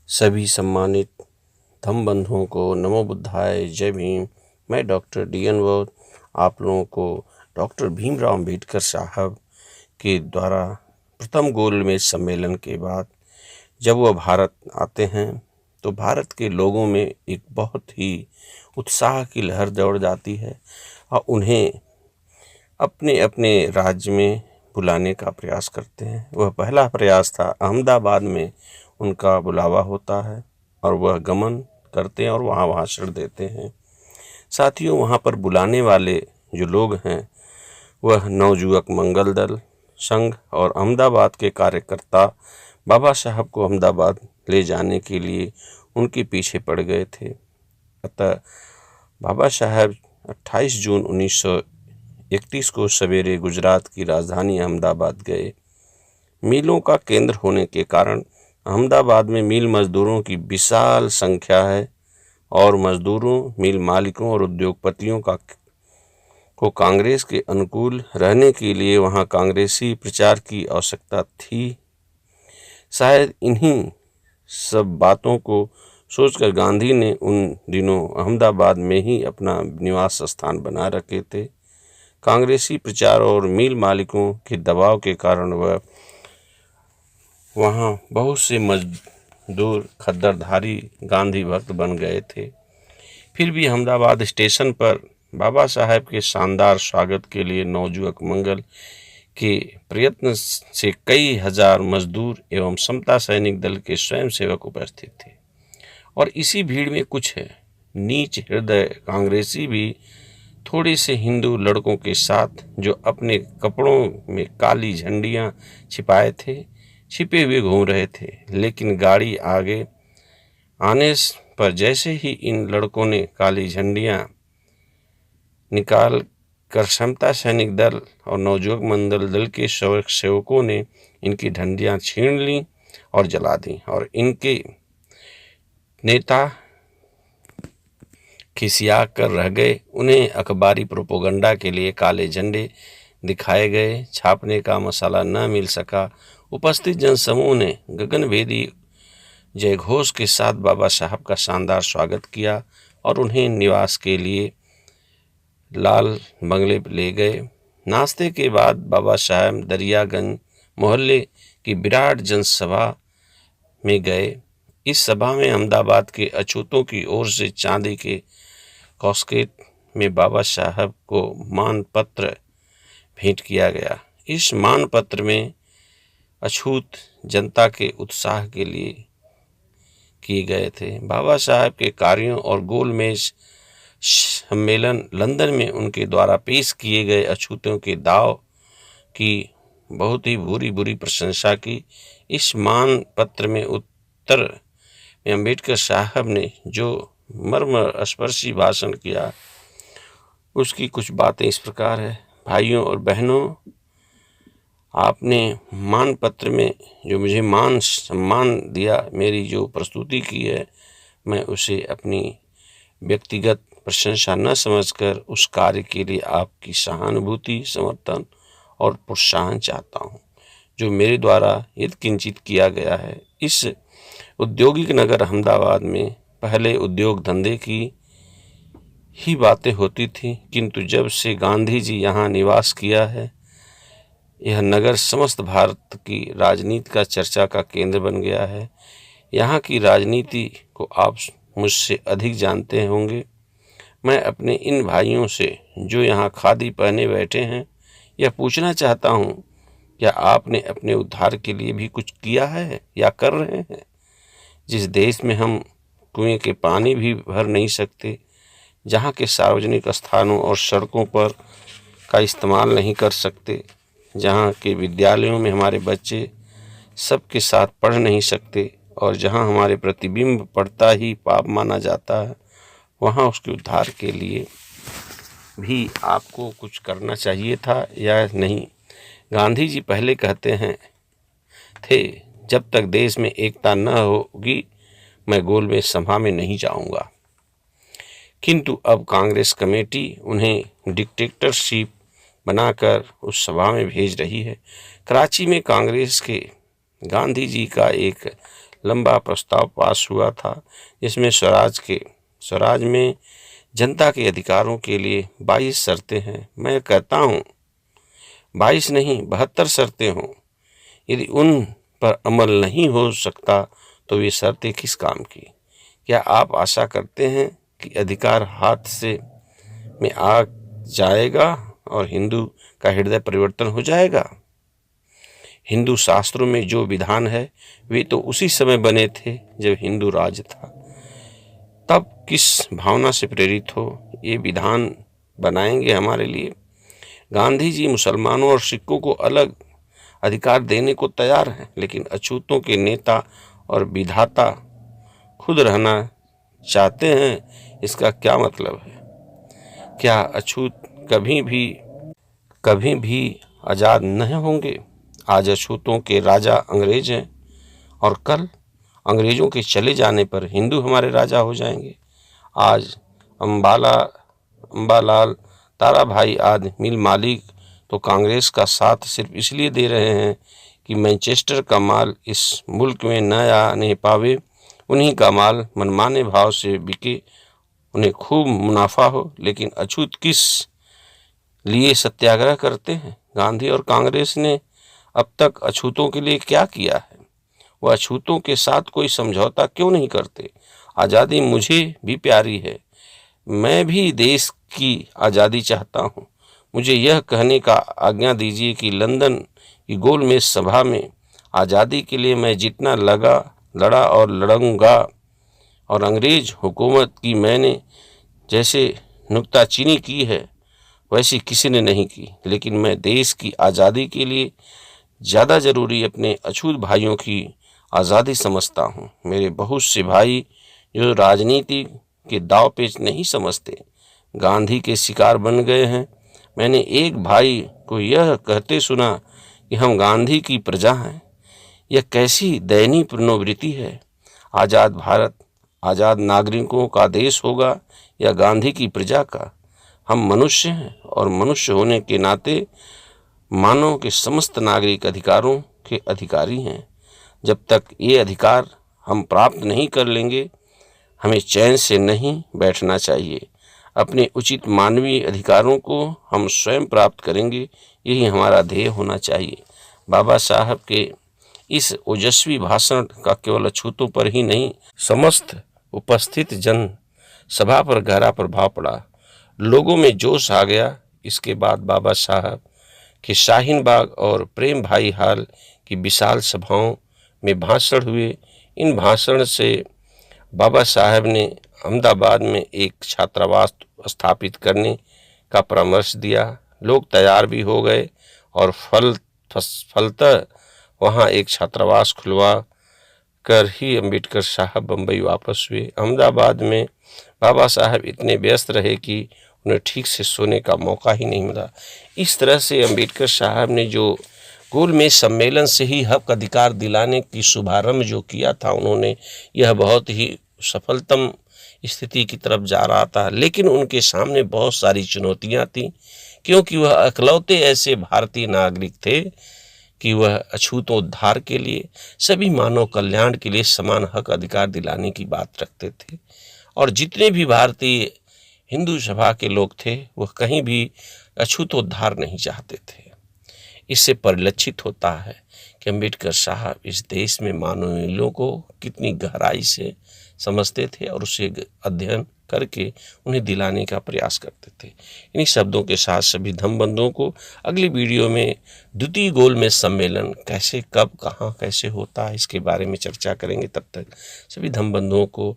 सभी सम्मानित धम्म बंधुओं को नमो बुद्धाय, जय भीम। मैं डॉक्टर डी.एन. वोद आप लोगों को डॉक्टर भीमराव अम्बेडकर साहब के द्वारा प्रथम गोलमेज सम्मेलन के बाद जब वह भारत आते हैं तो भारत के लोगों में एक बहुत ही उत्साह की लहर दौड़ जाती है और उन्हें अपने अपने राज्य में बुलाने का प्रयास करते हैं। वह पहला प्रयास था, अहमदाबाद में उनका बुलावा होता है और वह गमन करते हैं और वहाँ भाषण देते हैं। साथियों, वहाँ पर बुलाने वाले जो लोग हैं वह नवयुवक मंगल दल संघ और अहमदाबाद के कार्यकर्ता बाबा साहब को अहमदाबाद ले जाने के लिए उनके पीछे पड़ गए थे। अतः बाबा साहब 28 जून 1931 को सवेरे गुजरात की राजधानी अहमदाबाद गए। मिलों का केंद्र होने के कारण अहमदाबाद में मिल मजदूरों की विशाल संख्या है और मजदूरों, मिल मालिकों और उद्योगपतियों को कांग्रेस के अनुकूल रहने के लिए वहां कांग्रेसी प्रचार की आवश्यकता थी। शायद इन्हीं सब बातों को सोचकर गांधी ने उन दिनों अहमदाबाद में ही अपना निवास स्थान बना रखे थे। कांग्रेसी प्रचार और मिल मालिकों के दबाव के कारण वह वहाँ बहुत से मजदूर खद्दरधारी गांधी भक्त बन गए थे। फिर भी अहमदाबाद स्टेशन पर बाबा साहब के शानदार स्वागत के लिए नवयुवक मंगल के प्रयत्न से कई हजार मजदूर एवं समता सैनिक दल के स्वयंसेवक उपस्थित थे। और इसी भीड़ में कुछ नीच हृदय कांग्रेसी भी थोड़े से हिंदू लड़कों के साथ, जो अपने कपड़ों में काली झंडियां छिपाए थे, छिपे हुए घूम रहे थे। लेकिन गाड़ी आगे आने पर जैसे ही इन लड़कों ने काली झंडियां निकाल कर समता सैनिक दल और नवयुवक मंगल दल के सेवकों ने इनकी झंडियां छीन ली और जला दी और इनके नेता खिसिया कर रह गए। उन्हें अखबारी प्रोपोगंडा के लिए काले झंडे दिखाए गए। छापने का मसाला न मिल सका। उपस्थित जनसमूह ने गगनभेदी जयघोष के साथ बाबा साहब का शानदार स्वागत किया और उन्हें निवास के लिए लाल बंगले ले गए। नाश्ते के बाद बाबा साहब दरियागंज मोहल्ले की विराट जनसभा में गए। इस सभा में अहमदाबाद के अछूतों की ओर से चांदी के कॉस्केट में बाबा साहब को मान पत्र भेंट किया गया। इस मान पत्र में अछूत जनता के उत्साह के लिए किए गए थे। बाबा साहब के कार्यों और गोलमेज सम्मेलन लंदन में उनके द्वारा पेश किए गए अछूतों के दाव की बहुत ही बुरी प्रशंसा की। इस मान पत्र में उत्तर में अम्बेडकर साहब ने जो मर्मस्पर्शी भाषण किया उसकी कुछ बातें इस प्रकार है। भाइयों और बहनों, आपने मान पत्र में जो मुझे मान सम्मान दिया, मेरी जो प्रस्तुति की है, मैं उसे अपनी व्यक्तिगत प्रशंसा न समझकर उस कार्य के लिए आपकी सहानुभूति, समर्थन और प्रोत्साहन चाहता हूँ जो मेरे द्वारा यत्किंचित किया गया है। इस औद्योगिक नगर अहमदाबाद में पहले उद्योग धंधे की ही बातें होती थी, किंतु जब से गांधी जी यहाँ निवास किया है, यह नगर समस्त भारत की राजनीति का चर्चा का केंद्र बन गया है। यहाँ की राजनीति को आप मुझसे अधिक जानते होंगे। मैं अपने इन भाइयों से जो यहाँ खादी पहने बैठे हैं यह पूछना चाहता हूँ, क्या आपने अपने उद्धार के लिए भी कुछ किया है या कर रहे हैं? जिस देश में हम कुएं के पानी भी भर नहीं सकते, जहाँ के सार्वजनिक स्थानों और सड़कों पर का इस्तेमाल नहीं कर सकते, जहाँ के विद्यालयों में हमारे बच्चे सबके साथ पढ़ नहीं सकते और जहाँ हमारे प्रतिबिंब पड़ता ही पाप माना जाता है, वहाँ उसके उद्धार के लिए भी आपको कुछ करना चाहिए था या नहीं? गांधी जी पहले कहते थे, जब तक देश में एकता न होगी मैं गोलमेज सभा में नहीं जाऊंगा। किंतु अब कांग्रेस कमेटी उन्हें डिक्टेटरशिप बनाकर उस सभा में भेज रही है। कराची में कांग्रेस के गांधी जी का एक लंबा प्रस्ताव पास हुआ था, जिसमें स्वराज में जनता के अधिकारों के लिए 22 शर्तें हैं। मैं कहता हूँ 22 नहीं 72 शर्तें हों। यदि उन पर अमल नहीं हो सकता तो वे शर्तें किस काम की? क्या आप आशा करते हैं कि अधिकार हाथ से में आ जाएगा और हिंदू का हृदय परिवर्तन हो जाएगा? हिंदू शास्त्रों में जो विधान है वे तो उसी समय बने थे जब हिंदू राज था। तब किस भावना से प्रेरित हो ये विधान बनाएंगे हमारे लिए? गांधी जी मुसलमानों और सिखों को अलग अधिकार देने को तैयार हैं, लेकिन अछूतों के नेता और विधाता खुद रहना चाहते हैं। इसका क्या मतलब है? क्या अछूत कभी भी आज़ाद नहीं होंगे? आज अछूतों के राजा अंग्रेज हैं और कल अंग्रेजों के चले जाने पर हिंदू हमारे राजा हो जाएंगे। आज अंबालाल ताराभाई आदि मिल मालिक तो कांग्रेस का साथ सिर्फ इसलिए दे रहे हैं कि मैनचेस्टर का माल इस मुल्क में न आने पावे, उन्हीं का माल मनमाने भाव से बिके, उन्हें खूब मुनाफा हो। लेकिन अछूत किस लिए सत्याग्रह करते हैं? गांधी और कांग्रेस ने अब तक अछूतों के लिए क्या किया है? वह अछूतों के साथ कोई समझौता क्यों नहीं करते? आज़ादी मुझे भी प्यारी है, मैं भी देश की आज़ादी चाहता हूँ। मुझे यह कहने का आज्ञा दीजिए कि लंदन की गोलमेज सभा में आज़ादी के लिए मैं जितना लड़ा और लड़ूंगा, और अंग्रेज हुकूमत की मैंने जैसे नुक्ताचीनी की है वैसी किसी ने नहीं की, लेकिन मैं देश की आज़ादी के लिए ज़्यादा ज़रूरी अपने अछूत भाइयों की आज़ादी समझता हूँ। मेरे बहुत से भाई जो राजनीति के दाव पेच नहीं समझते, गांधी के शिकार बन गए हैं। मैंने एक भाई को यह कहते सुना कि हम गांधी की प्रजा हैं। यह कैसी दयनीय मनोवृत्ति है? आज़ाद भारत आज़ाद नागरिकों का देश होगा या गांधी की प्रजा का? हम मनुष्य हैं और मनुष्य होने के नाते मानव के समस्त नागरिक अधिकारों के अधिकारी हैं। जब तक ये अधिकार हम प्राप्त नहीं कर लेंगे, हमें चैन से नहीं बैठना चाहिए। अपने उचित मानवीय अधिकारों को हम स्वयं प्राप्त करेंगे, यही हमारा ध्येय होना चाहिए। बाबा साहब के इस ओजस्वी भाषण का केवल अछूतों पर ही नहीं, समस्त उपस्थित जन सभा पर गहरा प्रभाव पड़ा। लोगों में जोश आ गया। इसके बाद बाबा साहब के शाहीन बाग और प्रेम भाई हाल की विशाल सभाओं में भाषण हुए। इन भाषण से बाबा साहब ने अहमदाबाद में एक छात्रावास स्थापित करने का परामर्श दिया। लोग तैयार भी हो गए और फलतः वहाँ एक छात्रावास खुलवा कर ही अम्बेडकर साहब बम्बई वापस हुए। अहमदाबाद में बाबा साहब इतने व्यस्त रहे कि उन्हें ठीक से सोने का मौका ही नहीं मिला। इस तरह से अम्बेडकर साहब ने जो गोलमेज सम्मेलन से ही हक अधिकार दिलाने की शुभारंभ जो किया था, उन्होंने यह बहुत ही सफलतम स्थिति की तरफ जा रहा था। लेकिन उनके सामने बहुत सारी चुनौतियां थीं, क्योंकि वह इकलौते ऐसे भारतीय नागरिक थे कि वह अछूतोद्धार के लिए, सभी मानव कल्याण के लिए समान हक अधिकार दिलाने की बात रखते थे। और जितने भी भारतीय हिंदू सभा के लोग थे वह कहीं भी अछूतोद्धार नहीं चाहते थे। इससे परिलक्षित होता है कि अम्बेडकर साहब इस देश में मानव मूल्यों को कितनी गहराई से समझते थे और उसे अध्ययन करके उन्हें दिलाने का प्रयास करते थे। इन्हीं शब्दों के साथ सभी धम्मबंधुओं को अगली वीडियो में द्वितीय गोलमेज सम्मेलन कैसे, कब, कहाँ, कैसे होता है इसके बारे में चर्चा करेंगे। तब तक सभी धम्मबंधुओं को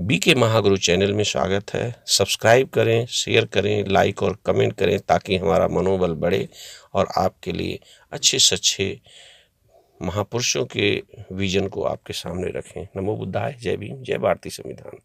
बीके महागुरु चैनल में स्वागत है। सब्सक्राइब करें, शेयर करें, लाइक और कमेंट करें ताकि हमारा मनोबल बढ़े और आपके लिए अच्छे से अच्छे महापुरुषों के विजन को आपके सामने रखें। नमो बुद्धाय। जय भीम, जय भारतीय संविधान।